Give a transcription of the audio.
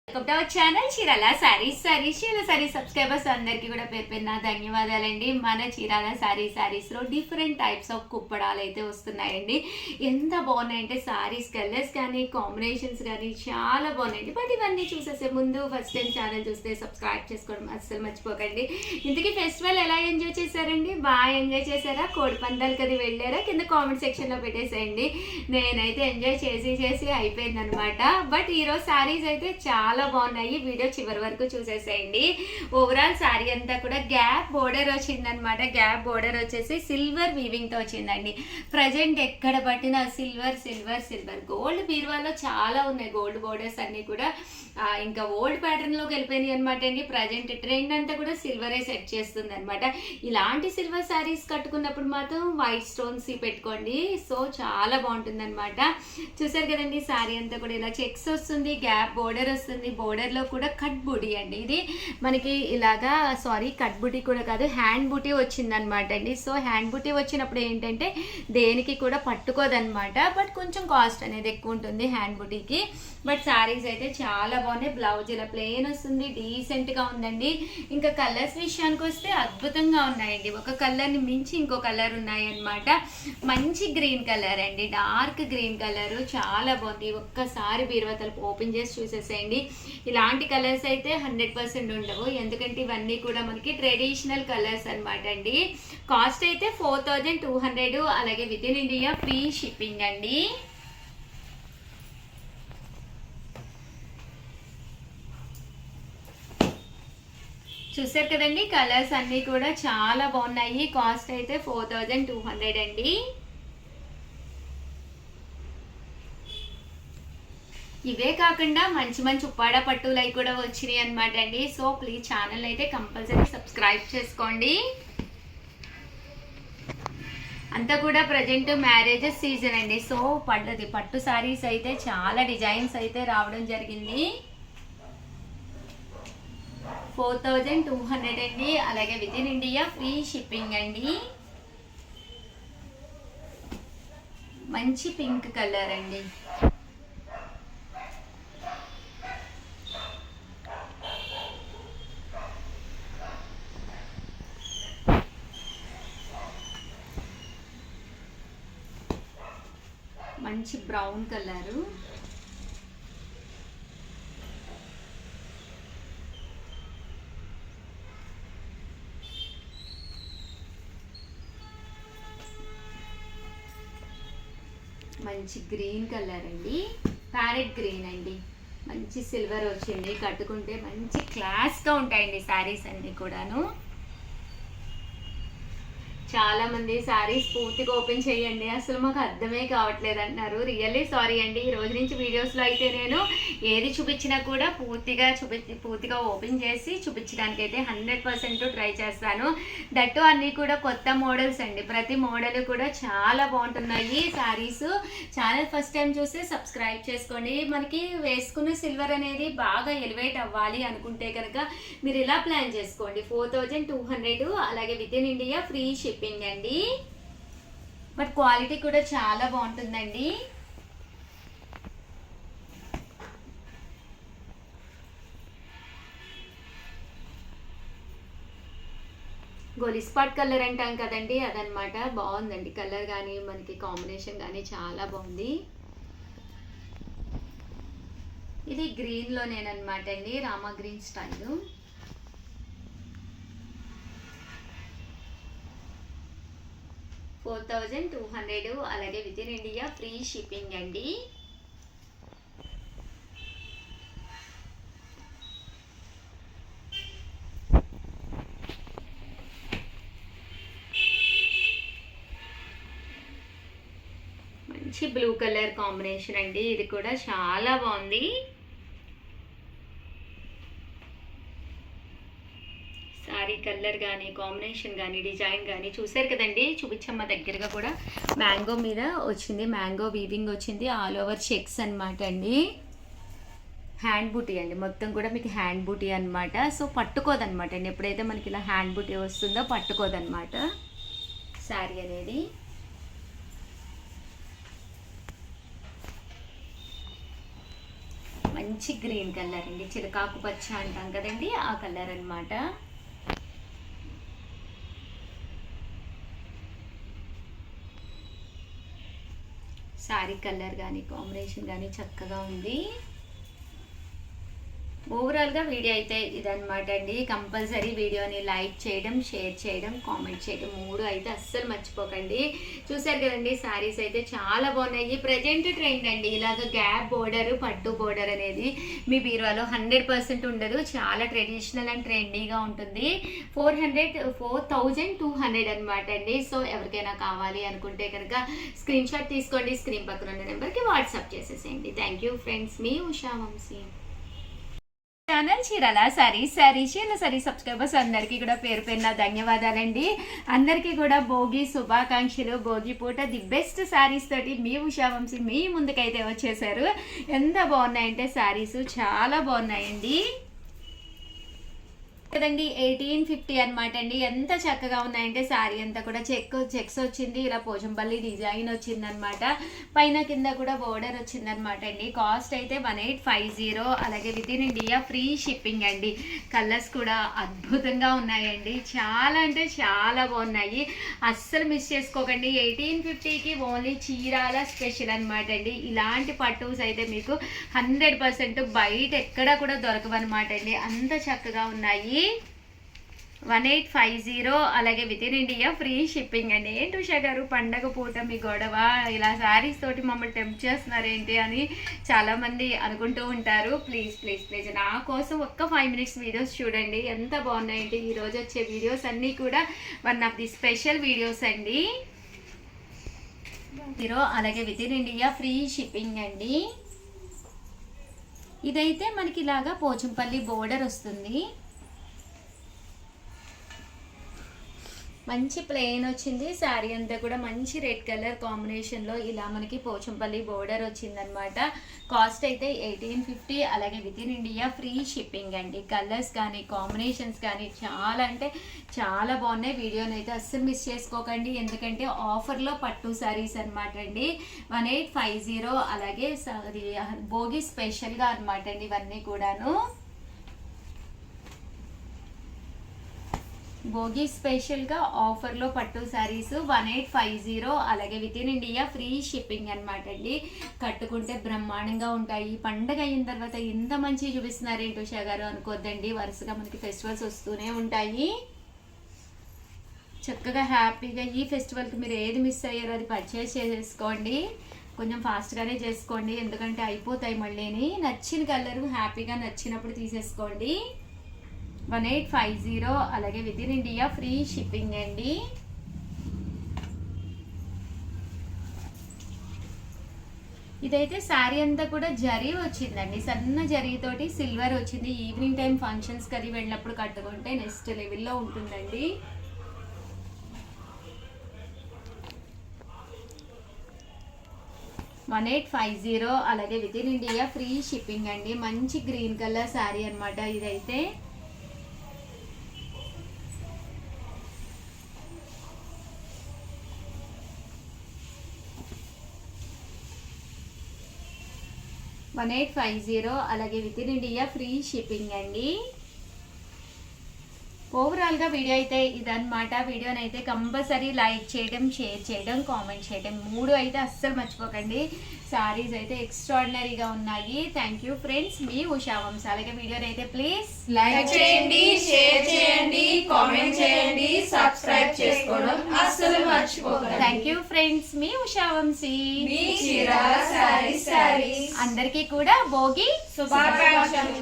Welcome to our channel Chirala saris. Chirala saris subscribers అందరికీ కూడా పేరు పేరున ధన్యవాదాలండి. మన చీరాల సారీస్లో డిఫరెంట్ టైప్స్ ఆఫ్ కుప్పడాలు అయితే వస్తున్నాయండి. ఎంత బాగున్నాయంటే సారీస్ కలర్స్ కానీ కాంబినేషన్స్ కానీ చాలా బాగున్నాయండి. బట్ ఇవన్నీ చూసేసే ముందు ఫస్ట్ టైం ఛానల్ చూస్తే సబ్స్క్రైబ్ చేసుకోవడం అస్సలు మర్చిపోకండి. ఇంతకీ ఫెస్టివల్ ఎలా ఎంజాయ్ చేశారండి? బాగా ఎంజాయ్ చేశారా? కోడి పందాలు కది వెళ్ళారా? కింద కామెంట్ సెక్షన్లో పెట్టేసేయండి. నేనైతే ఎంజాయ్ చేసి అయిపోయిందనమాట. బట్ ఈరోజు సారీస్ అయితే చాలా బాగున్నాయి. వీడియో చివరి వరకు చూసేసేయండి. ఓవరాల్ సారీ అంతా కూడా గ్యాప్ బోర్డర్ వచ్చిందనమాట. గ్యాప్ బోర్డర్ వచ్చేసి సిల్వర్ వీవింగ్ తో వచ్చిందండి. ప్రజెంట్ ఎక్కడ పట్టిన సిల్వర్ సిల్వర్ సిల్వర్ గోల్డ్ బీరువాలో చాలా ఉన్నాయి. గోల్డ్ బోర్డర్స్ అన్ని కూడా ఇంకా ఓల్డ్ ప్యాటర్న్ లోకి వెళ్ళిపోయినాయి అనమాట అండి. ప్రజెంట్ ట్రెండ్ అంతా కూడా సిల్వరే సెట్ చేస్తుంది అనమాట. ఇలాంటి సిల్వర్ సారీస్ కట్టుకున్నప్పుడు మాత్రం వైట్ స్టోన్స్ పెట్టుకోండి. సో చాలా బాగుంటుంది అనమాట. చూసారు కదండి, సారీ అంతా కూడా ఇలా చెక్స్ వస్తుంది, గ్యాప్ బోర్డర్ వస్తుంది. బోర్డర్ లో కూడా కట్ బుటీ అండి. ఇది మనకి ఇలాగా కట్ బుటీ కూడా కాదు, హ్యాండ్ బుటీ వచ్చిందనమాట అండి. సో హ్యాండ్ బుటీ వచ్చినప్పుడు ఏంటంటే దేనికి కూడా పట్టుకోదనమాట. బట్ కొంచెం కాస్ట్ అనేది ఎక్కువ ఉంటుంది హ్యాండ్ బుటీకి. బట్ సారీస్ అయితే చాలా బాగున్నాయి. బ్లౌజ్ ఇలా ప్లెయిన్ వస్తుంది, డీసెంట్ గా ఉందండి. ఇంకా కలర్స్ విషయానికి వస్తే అద్భుతంగా ఉన్నాయండి. ఒక కలర్ ని మించి ఇంకో కలర్ ఉన్నాయి అనమాట. మంచి గ్రీన్ కలర్ అండి, డార్క్ గ్రీన్ కలర్ చాలా బాగుంది. ఒక్కసారి బీరువా తలుపు ఓపెన్ చేసి చూసేసేయండి. ఇలాంటి కలర్స్ అయితే 100% ఉండవు, ఎందుకంటే ఇవన్నీ కూడా మనకి ట్రెడిషనల్ కలర్స్ అనమాట అండి. కాస్ట్ అయితే 4200, అలాగే with in India free shipping అండి. చూసారు కదండి, కలర్స్ అన్నీ కూడా చాలా బాగున్నాయి. కాస్ట్ అయితే 4200 అండి. ఇవే కాకుండా మంచి మంచి ఉప్పాడ పట్టులు అవి కూడా వచ్చినాయి అనమాట అండి. సో ప్లీజ్ ఛానల్ అయితే కంపల్సరీ సబ్స్క్రైబ్ చేసుకోండి. అంతా కూడా ప్రజెంట్ మ్యారేజెస్ సీజన్ అండి. సో పట్టు సారీస్ అయితే చాలా డిజైన్స్ అయితే రావడం జరిగింది. 4200 అండి, అలాగే with in India free shipping అండి. మంచి పింక్ కలర్ అండి. మంచి బ్రౌన్ కలరు. మంచి గ్రీన్ కలర్ అండి, ప్యారెట్ గ్రీన్ అండి. మంచి సిల్వర్ వచ్చింది. కట్టుకుంటే మంచి క్లాస్గా ఉంటాయండి శారీస్ అన్నీ కూడాను. చాలా మంది సారీస్ పూర్తిగా ఓపెన్ చేయండి, అసలు మాకు అర్థమే కావట్లేదు అంటున్నారు. రియల్లీ సారీ అండి. ఈ రోజు నుంచి వీడియోస్లో అయితే నేను ఏది చూపించినా కూడా పూర్తిగా ఓపెన్ చేసి చూపించడానికి అయితే 100% ట్రై చేస్తాను. దట్టు అన్నీ కూడా కొత్త మోడల్స్ అండి. ప్రతి మోడల్ కూడా చాలా బాగుంటున్నాయి సారీస్. ఛానల్ ఫస్ట్ టైం చూసి సబ్స్క్రైబ్ చేసుకోండి. మనకి వేసుకున్న సిల్వర్ అనేది బాగా ఎలివేట్ అవ్వాలి అనుకుంటే కనుక మీరు ఇలా ప్లాన్ చేసుకోండి. 4200, అలాగే with in India free shipping అండి. బట్ క్వాలిటీ కూడా చాలా బాగుంటుందండి. గోలిస్పాట్ కలర్ అంటాం కదండి, అదనమాట. బాగుందండి కలర్ కానీ మనకి కాంబినేషన్ కానీ చాలా బాగుంది. ఇది గ్రీన్ లోనేనమాట అండి, రామా గ్రీన్ స్టైల్. $4200, అలాగే with in India free shipping అండి. మంచి బ్లూ కలర్ కాంబినేషన్ అండి, ఇది కూడా చాలా బాగుంది. సారీ కలర్ కానీ కాంబినేషన్ కానీ డిజైన్ కానీ చూసారు కదండి. చూపించమ్మ దగ్గరగా కూడా మ్యాంగో మీద వచ్చింది, మ్యాంగో వీవింగ్ వచ్చింది. ఆల్ ఓవర్ చెక్స్ అనమాట అండి. హ్యాండ్ బూటీ అండి, మొత్తం కూడా మీకు హ్యాండ్ బూటీ అనమాట. సో పట్టుకోదనమాట అండి. ఎప్పుడైతే మనకి ఇలా హ్యాండ్ బూటీ వస్తుందో పట్టుకోదనమాట శారీ అనేది. మంచి గ్రీన్ కలర్ అండి, చిలకాకు పచ్చ అంటాం కదండి ఆ కలర్ అన్నమాట. శారీ కలర్ కానీ కాంబినేషన్ కానీ చక్కగా ఉంది. ఓవరాల్గా వీడియో అయితే ఇదనమాట అండి. కంపల్సరీ వీడియోని లైక్ చేయడం, షేర్ చేయడం, కామెంట్ చేయడం 3 అయితే అస్సలు మర్చిపోకండి. చూసారు కదండి శారీస్ అయితే చాలా బాగున్నాయి. ప్రజెంట్ ట్రెండ్ అండి ఇలాగ గ్యాప్ బోర్డర్, పట్టు బోర్డర్ అనేది మీ బీరువాలో 100% ఉండదు. చాలా ట్రెడిషనల్ అండ్ ట్రెండీగా ఉంటుంది. 4,200 అనమాట అండి. సో ఎవరికైనా కావాలి అనుకుంటే కనుక స్క్రీన్ షాట్ తీసుకోండి, స్క్రీన్ పక్కన ఉన్న నెంబర్కి వాట్సాప్ చేసేసేయండి. థ్యాంక్ యూ ఫ్రెండ్స్, మీ ఉషా వంశీ. ఛానల్ చీరాల సారీ సబ్స్క్రైబర్స్ అందరికీ కూడా పేరు పేరున ధన్యవాదాలండి. అందరికీ కూడా భోగి శుభాకాంక్షలు. భోగి పూట ది బెస్ట్ శారీస్ తోటి మీ ఉషా వంశీ మీ ముందుకైతే వచ్చేసారు. ఎంత బాగున్నాయంటే శారీస్ చాలా బాగున్నాయండి కదండి. 1850 అనమాట అండి. ఎంత చక్కగా ఉన్నాయంటే శారీ అంతా కూడా చెక్స్ వచ్చింది, ఇలా పోచంపల్లి డిజైన్ వచ్చిందనమాట. పైన కింద కూడా బోర్డర్ వచ్చిందనమాట అండి. కాస్ట్ అయితే 1850. అలాగే with in India free shipping అండి. కలర్స్ కూడా అద్భుతంగా ఉన్నాయండి, చాలా అంటే చాలా బాగున్నాయి. అస్సలు మిస్ చేసుకోకండి. 1850కి ఓన్లీ చీరాల స్పెషల్ అనమాట అండి. ఇలాంటి పట్టుస్ అయితే మీకు 100% బయట ఎక్కడ కూడా దొరకవన్నమాట అండి. అంత చక్కగా ఉన్నాయి. 1850. అలాగే with in India free shipping అండి. ఏంటి ఉషా గారు పండగ పూట మీ గొడవ, ఇలా శారీస్ తోటి మమ్మల్ని టెంప్ట్ చేస్తున్నారు ఏంటి అని చాలామంది అనుకుంటూ ఉంటారు. ప్లీజ్ నా కోసం ఒక్క 5 minutes వీడియోస్ చూడండి, ఎంత బాగున్నాయండి. ఈరోజు వచ్చే వీడియోస్ అన్నీ కూడా one of the special videos అండి. అలాగే with in India free shipping అండి. ఇదైతే మనకి ఇలాగా పోచంపల్లి బోర్డర్ వస్తుంది, మంచి ప్లెయిన్ వచ్చింది. శారీ అంతా కూడా మంచి రెడ్ కలర్ కాంబినేషన్లో ఇలా మనకి పోచంపల్లి బోర్డర్ వచ్చిందనమాట. కాస్ట్ అయితే 1850. అలాగే with in India free shipping అండి. కలర్స్ కానీ కాంబినేషన్స్ కానీ చాలా అంటే చాలా బాగున్నాయి. వీడియోని అయితే అస్సలు మిస్ చేసుకోకండి, ఎందుకంటే ఆఫర్లో పట్టు శారీస్ అనమాట అండి. 1850. అలాగే భోగి స్పెషల్గా అనమాట అండి ఇవన్నీ కూడాను. భోగి స్పెషల్గా ఆఫర్లో పట్టు శారీస్ 1850. అలాగే with in India free shipping అనమాట అండి. కట్టుకుంటే బ్రహ్మాండంగా ఉంటాయి. పండగ అయిన తర్వాత ఎంత మంచి చూపిస్తున్నారు ఏంటి ఉషా గారు అనుకోద్దండి. వరుసగా మనకి ఫెస్టివల్స్ వస్తూనే ఉంటాయి. చక్కగా హ్యాపీగా ఈ ఫెస్టివల్కి మీరు ఏది మిస్ అయ్యారో అది పర్చేస్ చేసేసుకోండి. కొంచెం ఫాస్ట్గానే చేసుకోండి, ఎందుకంటే అయిపోతాయి మళ్ళీని. నచ్చిన కలర్ హ్యాపీగా నచ్చినప్పుడు తీసేసుకోండి. 1850. అలాగే with in India free shipping అండి. ఇదైతే శారీ అంతా కూడా జరీ వచ్చిందండి, సన్న జరీతోటి సిల్వర్ వచ్చింది. ఈవినింగ్ టైం ఫంక్షన్స్కి అది వెళ్ళినప్పుడు కట్టుకుంటే నెక్స్ట్ లెవెల్లో ఉంటుందండి. $1850. అలాగే with in India free shipping అండి. మంచి గ్రీన్ కలర్ శారీ అనమాట ఇదైతే. $1850. అలాగే with in India free shipping అండి. ఓవరాల్గా వీడియో అయితే ఇదన్నమాట. వీడియోని అయితే కంపల్సరీ లైక్ చేయడం, షేర్ చేయడం, కామెంట్ చేయడం 3 అయితే అస్సలు మర్చిపోకండి. సారీస్ అయితే ఎక్స్ట్రాడినరీగా ఉన్నాయి. థ్యాంక్ యూ ఫ్రెండ్స్, మీ ఉషా వంశీ. అలాగే వీడియోని అయితే ప్లీజ్ లైక్ చేయండి, షేర్ చేయండి, కామెంట్ చేయండి, సబ్స్క్రైబ్ చేసుకోవడం అస్సలు మర్చిపోకండి. థ్యాంక్ యూ ఫ్రెండ్స్, మీ ఉషా వంశీ. మీ చీరాల సారీస్. అందరికీ కూడా భోగి శుభాకాంక్షలు.